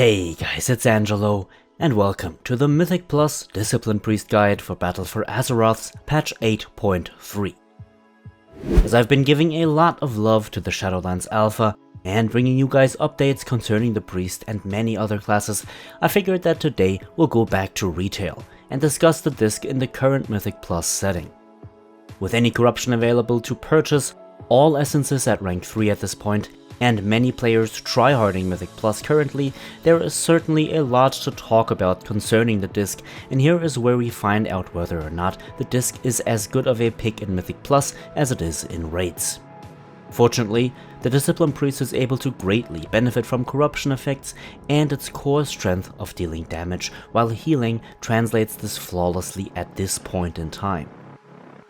Hey guys, it's Angelo, and welcome to the Mythic Plus Discipline Priest Guide for Battle for Azeroth's patch 8.3. As I've been giving a lot of love to the Shadowlands Alpha, and bringing you guys updates concerning the Priest and many other classes, I figured that today we'll go back to retail, and discuss the disc in the current Mythic Plus setting. With any corruption available to purchase, all essences at rank 3 at this point, and many players tryharding Mythic Plus currently, there is certainly a lot to talk about concerning the disc, and here is where we find out whether or not the disc is as good of a pick in Mythic Plus as it is in raids. Fortunately, the Discipline Priest is able to greatly benefit from corruption effects and its core strength of dealing damage, while healing translates this flawlessly at this point in time.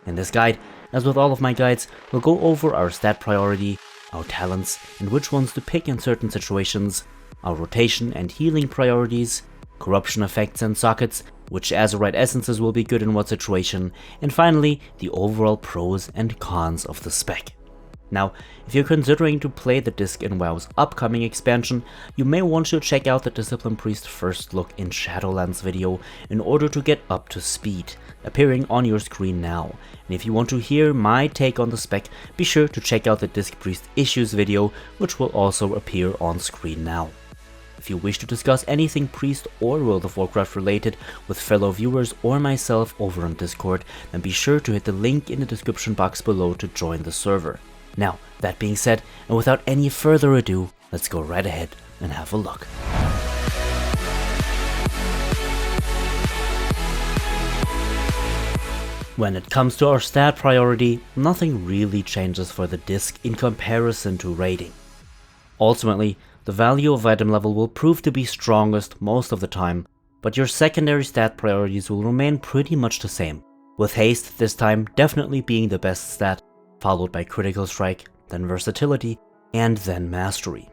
In this guide, as with all of my guides, we'll go over our stat priority, our talents and which ones to pick in certain situations, our rotation and healing priorities, corruption effects and sockets, which Azerite essences will be good in what situation, and finally the overall pros and cons of the spec. Now, if you're considering to play the disc in WoW's upcoming expansion, you may want to check out the Discipline Priest First Look in Shadowlands video in order to get up to speed, appearing on your screen now. And if you want to hear my take on the spec, be sure to check out the Disc Priest Issues video, which will also appear on screen now. If you wish to discuss anything Priest or World of Warcraft related with fellow viewers or myself over on Discord, then be sure to hit the link in the description box below to join the server. Now, that being said, and without any further ado, let's go right ahead and have a look. When it comes to our stat priority, nothing really changes for the disc in comparison to raiding. Ultimately, the value of item level will prove to be strongest most of the time, but your secondary stat priorities will remain pretty much the same, with haste this time definitely being the best stat, followed by critical strike, then versatility, and then mastery.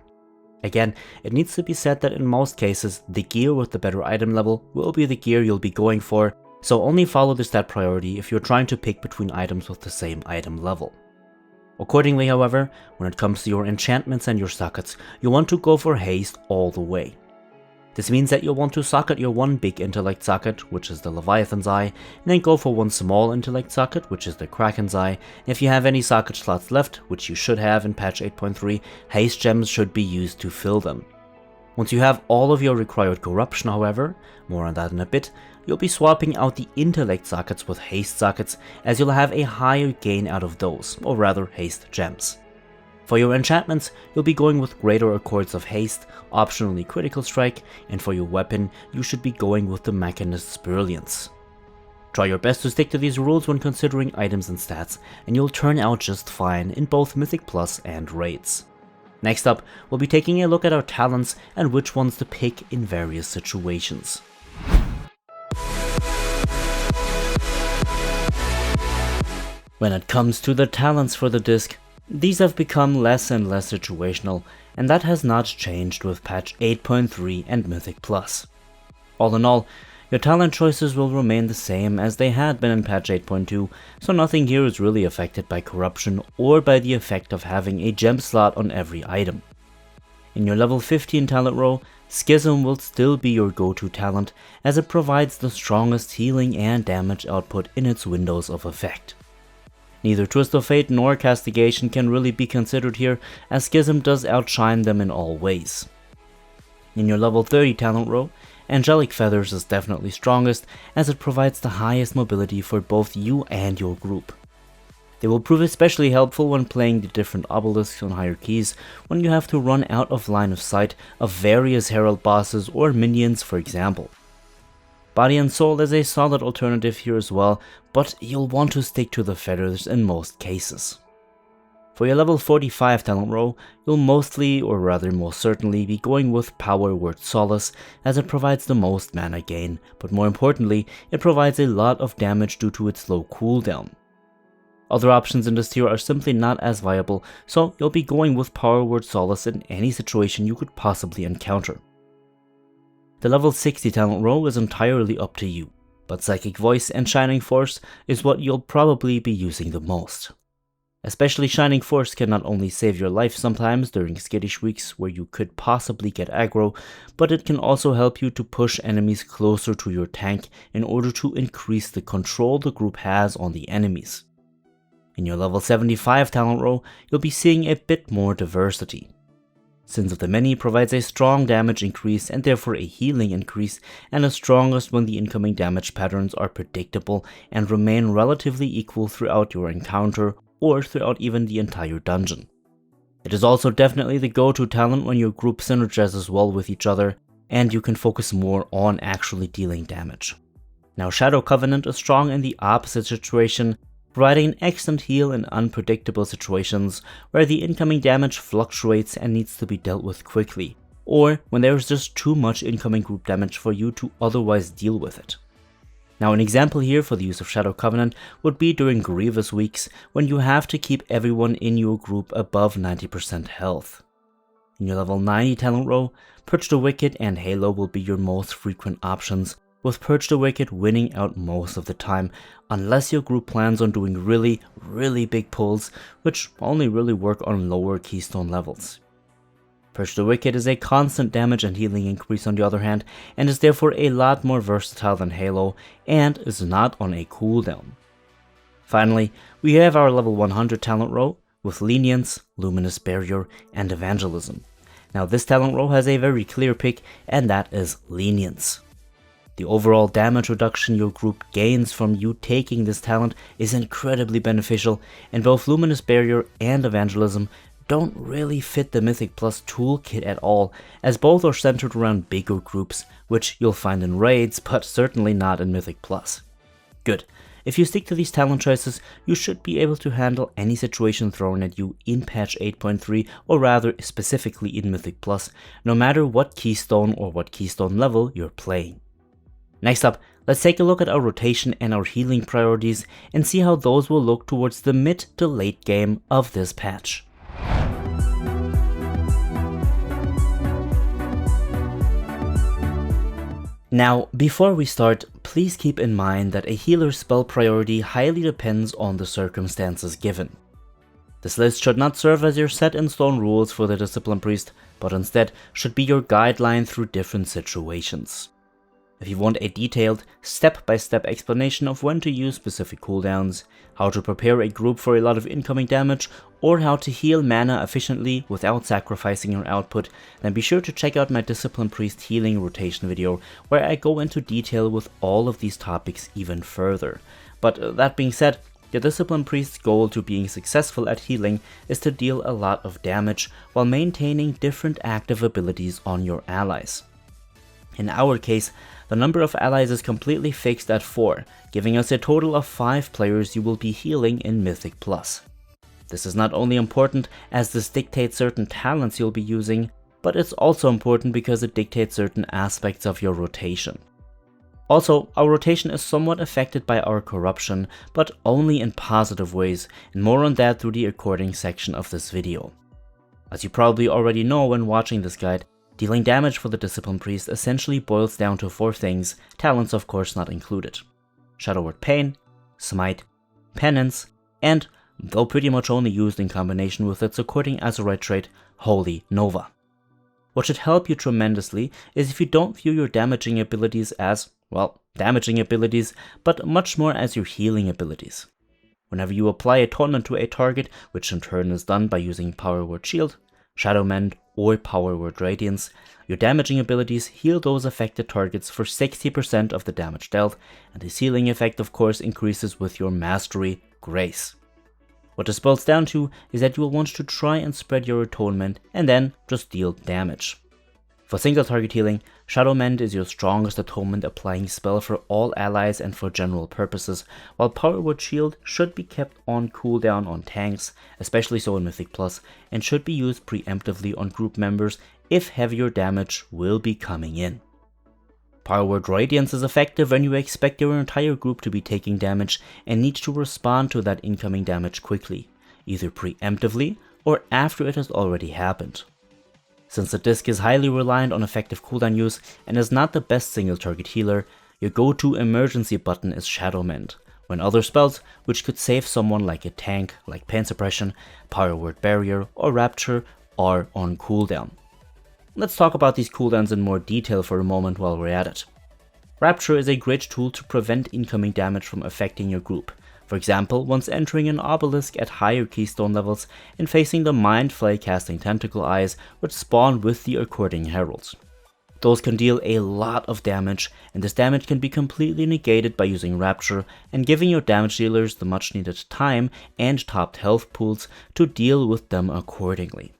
Again, it needs to be said that in most cases, the gear with the better item level will be the gear you'll be going for, so only follow the stat priority if you're trying to pick between items with the same item level. Accordingly, however, when it comes to your enchantments and your sockets, you want to go for haste all the way. This means that you'll want to socket your one big intellect socket, which is the Leviathan's Eye, and then go for one small intellect socket, which is the Kraken's Eye. And if you have any socket slots left, which you should have in patch 8.3, haste gems should be used to fill them. Once you have all of your required corruption, however, more on that in a bit, you'll be swapping out the intellect sockets with haste sockets, as you'll have a higher gain out of those, or rather haste gems. For your enchantments, you'll be going with greater accords of haste, optionally critical strike, and for your weapon, you should be going with the Machinist's Brilliance. Try your best to stick to these rules when considering items and stats, and you'll turn out just fine in both Mythic Plus and raids. Next up, we'll be taking a look at our talents and which ones to pick in various situations. When it comes to the talents for the disc, these have become less and less situational, and that has not changed with patch 8.3 and Mythic Plus. All in all, your talent choices will remain the same as they had been in patch 8.2, so nothing here is really affected by corruption or by the effect of having a gem slot on every item. In your level 15 talent row, Schism will still be your go-to talent, as it provides the strongest healing and damage output in its windows of effect. Neither Twist of Fate nor Castigation can really be considered here, as Schism does outshine them in all ways. In your level 30 talent row, Angelic Feathers is definitely strongest, as it provides the highest mobility for both you and your group. They will prove especially helpful when playing the different obelisks on higher keys, when you have to run out of line of sight of various herald bosses or minions, for example. Body and Soul is a solid alternative here as well, but you'll want to stick to the feathers in most cases. For your level 45 talent row, you'll mostly, or rather most certainly, be going with Power Word Solace, as it provides the most mana gain, but more importantly, it provides a lot of damage due to its low cooldown. Other options in this tier are simply not as viable, so you'll be going with Power Word Solace in any situation you could possibly encounter. The level 60 talent row is entirely up to you, but Psychic Voice and Shining Force is what you'll probably be using the most. Especially Shining Force can not only save your life sometimes during skittish weeks where you could possibly get aggro, but it can also help you to push enemies closer to your tank in order to increase the control the group has on the enemies. In your level 75 talent row, you'll be seeing a bit more diversity. Sins of the Many provides a strong damage increase and therefore a healing increase, and is strongest when the incoming damage patterns are predictable and remain relatively equal throughout your encounter or throughout even the entire dungeon. It is also definitely the go-to talent when your group synergizes well with each other and you can focus more on actually dealing damage. Now Shadow Covenant is strong in the opposite situation, providing an excellent heal in unpredictable situations where the incoming damage fluctuates and needs to be dealt with quickly, or when there is just too much incoming group damage for you to otherwise deal with it. Now an example here for the use of Shadow Covenant would be during Grievous weeks when you have to keep everyone in your group above 90% health. In your level 90 talent row, Purge the Wicked and Halo will be your most frequent options, with Purge the Wicked winning out most of the time, unless your group plans on doing really big pulls, which only really work on lower keystone levels. Purge the Wicked is a constant damage and healing increase on the other hand, and is therefore a lot more versatile than Halo, and is not on a cooldown. Finally, we have our level 100 talent row, with Lenience, Luminous Barrier, and Evangelism. Now this talent row has a very clear pick, and that is Lenience. The overall damage reduction your group gains from you taking this talent is incredibly beneficial, and both Luminous Barrier and Evangelism don't really fit the Mythic Plus toolkit at all, as both are centered around bigger groups, which you'll find in raids, but certainly not in Mythic Plus. Good. If you stick to these talent choices, you should be able to handle any situation thrown at you in patch 8.3, or rather specifically in Mythic Plus, no matter what keystone or what keystone level you're playing. Next up, let's take a look at our rotation and our healing priorities and see how those will look towards the mid to late game of this patch. Now, before we start, please keep in mind that a healer's spell priority highly depends on the circumstances given. This list should not serve as your set in stone rules for the Discipline Priest, but instead should be your guideline through different situations. If you want a detailed, step-by-step explanation of when to use specific cooldowns, how to prepare a group for a lot of incoming damage, or how to heal mana efficiently without sacrificing your output, then be sure to check out my Discipline Priest healing rotation video, where I go into detail with all of these topics even further. But that being said, the Discipline Priest's goal to being successful at healing is to deal a lot of damage while maintaining different active abilities on your allies. In our case, the number of allies is completely fixed at 4, giving us a total of 5 players you will be healing in Mythic Plus. This is not only important as this dictates certain talents you'll be using, but it's also important because it dictates certain aspects of your rotation. Also, our rotation is somewhat affected by our corruption, but only in positive ways, and more on that through the according section of this video. As you probably already know when watching this guide, dealing damage for the Discipline Priest essentially boils down to 4 things, talents of course not included: Shadow Word Pain, Smite, Penance, and, though pretty much only used in combination with its according Azerite trait, Holy Nova. What should help you tremendously is if you don't view your damaging abilities as, well, damaging abilities, but much more as your healing abilities. Whenever you apply Atonement to a target, which in turn is done by using Power Word Shield, Shadow Mend, or Power Word Radiance, your damaging abilities heal those affected targets for 60% of the damage dealt, and this healing effect of course increases with your Mastery, Grace. What this boils down to is that you will want to try and spread your atonement and then just deal damage. For single target healing, Shadow Mend is your strongest atonement applying spell for all allies and for general purposes, while Power Word Shield should be kept on cooldown on tanks, especially so in Mythic Plus, and should be used preemptively on group members if heavier damage will be coming in. Power Word Radiance is effective when you expect your entire group to be taking damage and need to respond to that incoming damage quickly, either preemptively or after it has already happened. Since the disc is highly reliant on effective cooldown use and is not the best single target healer, your go-to emergency button is Shadow Mend, when other spells, which could save someone like a tank, like Pain Suppression, Power Word Barrier, or Rapture, are on cooldown. Let's talk about these cooldowns in more detail for a moment while we're at it. Rapture is a great tool to prevent incoming damage from affecting your group. For example, once entering an obelisk at higher keystone levels and facing the Mind Flay casting Tentacle Eyes, which spawn with the according heralds. Those can deal a lot of damage, and this damage can be completely negated by using Rapture and giving your damage dealers the much needed time and topped health pools to deal with them accordingly.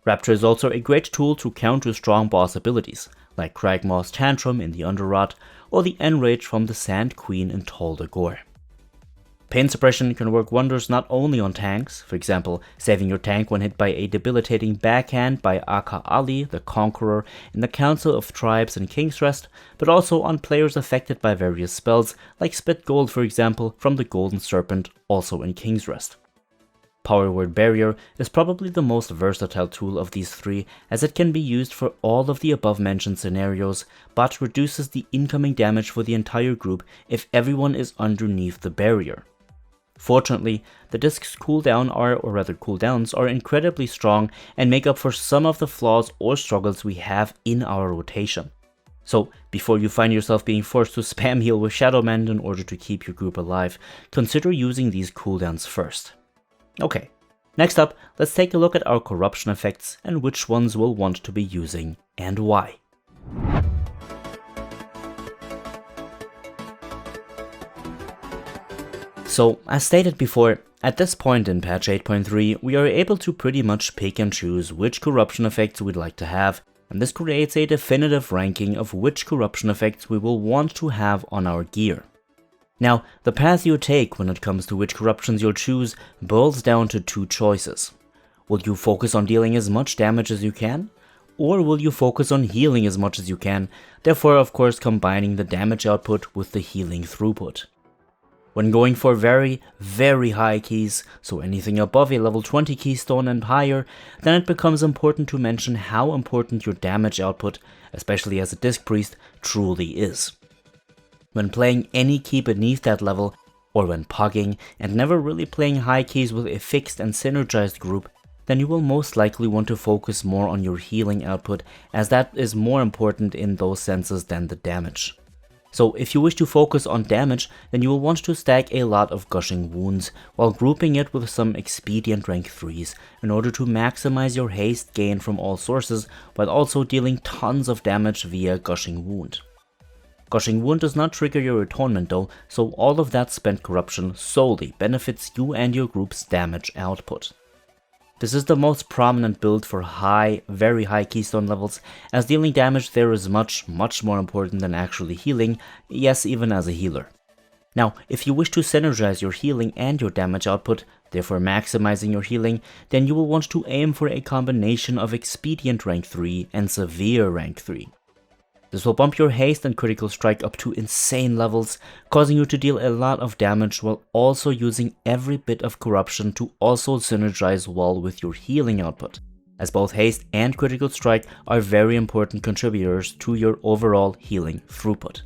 Rapture is also a great tool to counter strong boss abilities, like Cragmaw's Tantrum in the Underrot or the Enrage from the Sand Queen in Tol Dagor. Pain Suppression can work wonders not only on tanks, for example, saving your tank when hit by a debilitating backhand by Aka Ali, the Conqueror, in the Council of Tribes in King's Rest, but also on players affected by various spells, like Spit Gold for example from the Golden Serpent, also in King's Rest. Power Word Barrier is probably the most versatile tool of these three, as it can be used for all of the above mentioned scenarios, but reduces the incoming damage for the entire group if everyone is underneath the barrier. Fortunately, the disc's cooldowns are incredibly strong and make up for some of the flaws or struggles we have in our rotation. So, before you find yourself being forced to spam heal with Shadow Mend in order to keep your group alive, consider using these cooldowns first. Okay, next up, let's take a look at our corruption effects and which ones we'll want to be using and why. So, as stated before, at this point in patch 8.3, we are able to pretty much pick and choose which corruption effects we'd like to have, and this creates a definitive ranking of which corruption effects we will want to have on our gear. Now, the path you take when it comes to which corruptions you'll choose boils down to two choices. Will you focus on dealing as much damage as you can? Or will you focus on healing as much as you can, therefore of course combining the damage output with the healing throughput? When going for very, very high keys, so anything above a level 20 keystone and higher, then it becomes important to mention how important your damage output, especially as a disc priest, truly is. When playing any key beneath that level, or when pugging and never really playing high keys with a fixed and synergized group, then you will most likely want to focus more on your healing output, as that is more important in those senses than the damage. So if you wish to focus on damage, then you will want to stack a lot of Gushing Wounds, while grouping it with some expedient rank 3s, in order to maximize your haste gain from all sources, while also dealing tons of damage via Gushing Wound. Gushing Wound does not trigger your atonement though, so all of that spent corruption solely benefits you and your group's damage output. This is the most prominent build for very high keystone levels, as dealing damage there is much more important than actually healing, yes, even as a healer. Now, if you wish to synergize your healing and your damage output, therefore maximizing your healing, then you will want to aim for a combination of Expedient rank 3 and Severe rank 3. This will bump your haste and critical strike up to insane levels, causing you to deal a lot of damage while also using every bit of corruption to also synergize well with your healing output, as both haste and critical strike are very important contributors to your overall healing throughput.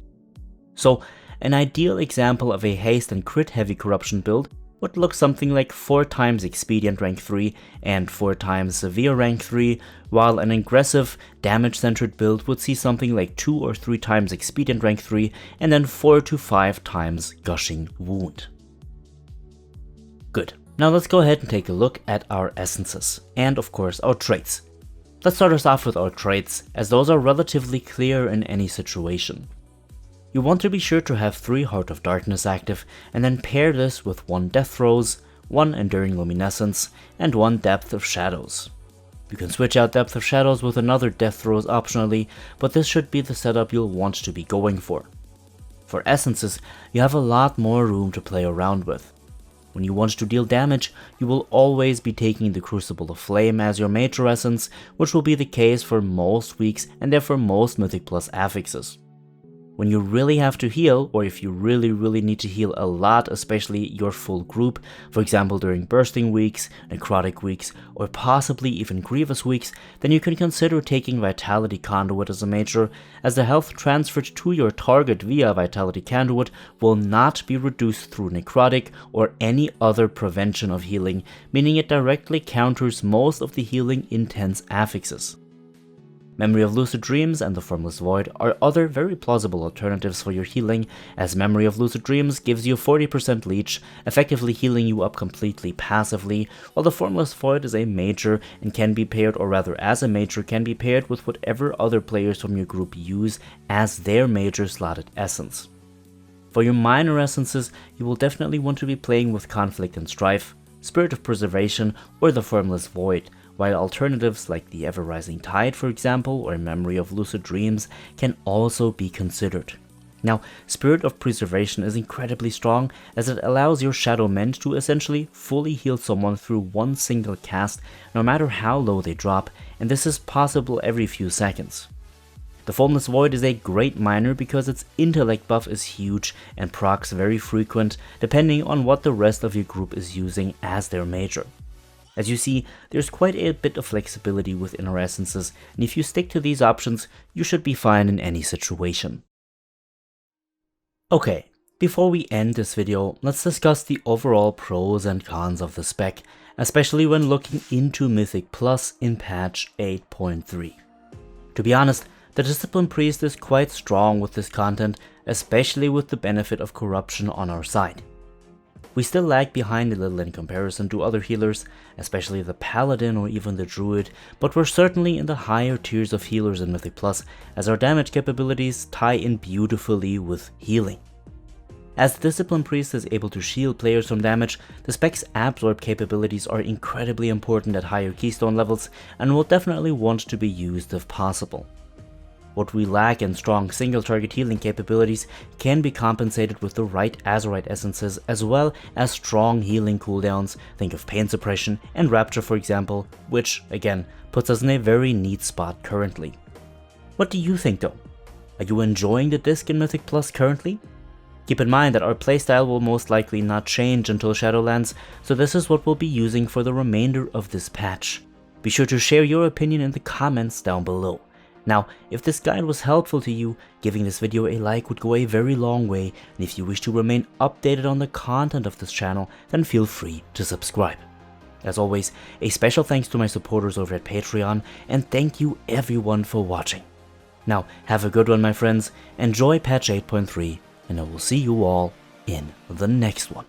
So, an ideal example of a haste and crit heavy corruption build would look something like 4 times Expedient rank 3 and 4 times Severe rank 3, while an aggressive, damage-centered build would see something like 2 or 3 times Expedient rank 3 and then 4 to 5 times Gushing Wound. Good, now let's go ahead and take a look at our essences, and of course our traits. Let's start us off with our traits, as those are relatively clear in any situation. You want to be sure to have 3 Heart of Darkness active, and then pair this with 1 Death Throes, 1 Enduring Luminescence, and 1 Depth of Shadows. You can switch out Depth of Shadows with another Death Throes optionally, but this should be the setup you'll want to be going for. For essences, you have a lot more room to play around with. When you want to deal damage, you will always be taking the Crucible of Flame as your major essence, which will be the case for most weeks and therefore most Mythic Plus affixes. When you really have to heal, or if you really need to heal a lot, especially your full group, for example during bursting weeks, necrotic weeks, or possibly even grievous weeks, then you can consider taking Vitality Conduit as a major, as the health transferred to your target via Vitality Conduit will not be reduced through necrotic or any other prevention of healing, meaning it directly counters most of the healing intense affixes. Memory of Lucid Dreams and the Formless Void are other very plausible alternatives for your healing, as Memory of Lucid Dreams gives you 40% leech, effectively healing you up completely passively, while the Formless Void is a major and can be paired, or rather as a major can be paired with whatever other players from your group use as their major slotted essence. For your minor essences, you will definitely want to be playing with Conflict and Strife, Spirit of Preservation, or the Formless Void, while alternatives like the Ever-Rising Tide, for example, or Memory of Lucid Dreams can also be considered. Now, Spirit of Preservation is incredibly strong, as it allows your Shadow Mend to essentially fully heal someone through one single cast, no matter how low they drop, and this is possible every few seconds. The Formless Void is a great minor because its intellect buff is huge and procs very frequent, depending on what the rest of your group is using as their major. As you see, there's quite a bit of flexibility with inner essences, and if you stick to these options, you should be fine in any situation. Okay, before we end this video, let's discuss the overall pros and cons of the spec, especially when looking into Mythic Plus in patch 8.3. To be honest, the Discipline Priest is quite strong with this content, especially with the benefit of corruption on our side. We still lag behind a little in comparison to other healers, especially the Paladin or even the Druid, but we're certainly in the higher tiers of healers in Mythic Plus, as our damage capabilities tie in beautifully with healing. As the Discipline Priest is able to shield players from damage, the spec's absorb capabilities are incredibly important at higher keystone levels and will definitely want to be used if possible. What we lack in strong single target healing capabilities can be compensated with the right Azerite essences, as well as strong healing cooldowns, think of Pain Suppression and Rapture for example, which again puts us in a very neat spot currently. What do you think though? Are you enjoying the disc in Mythic Plus currently? Keep in mind that our playstyle will most likely not change until Shadowlands, so this is what we'll be using for the remainder of this patch. Be sure to share your opinion in the comments down below. Now, if this guide was helpful to you, giving this video a like would go a very long way, and if you wish to remain updated on the content of this channel, then feel free to subscribe. As always, a special thanks to my supporters over at Patreon, and thank you everyone for watching. Now, have a good one my friends, enjoy patch 8.3, and I will see you all in the next one.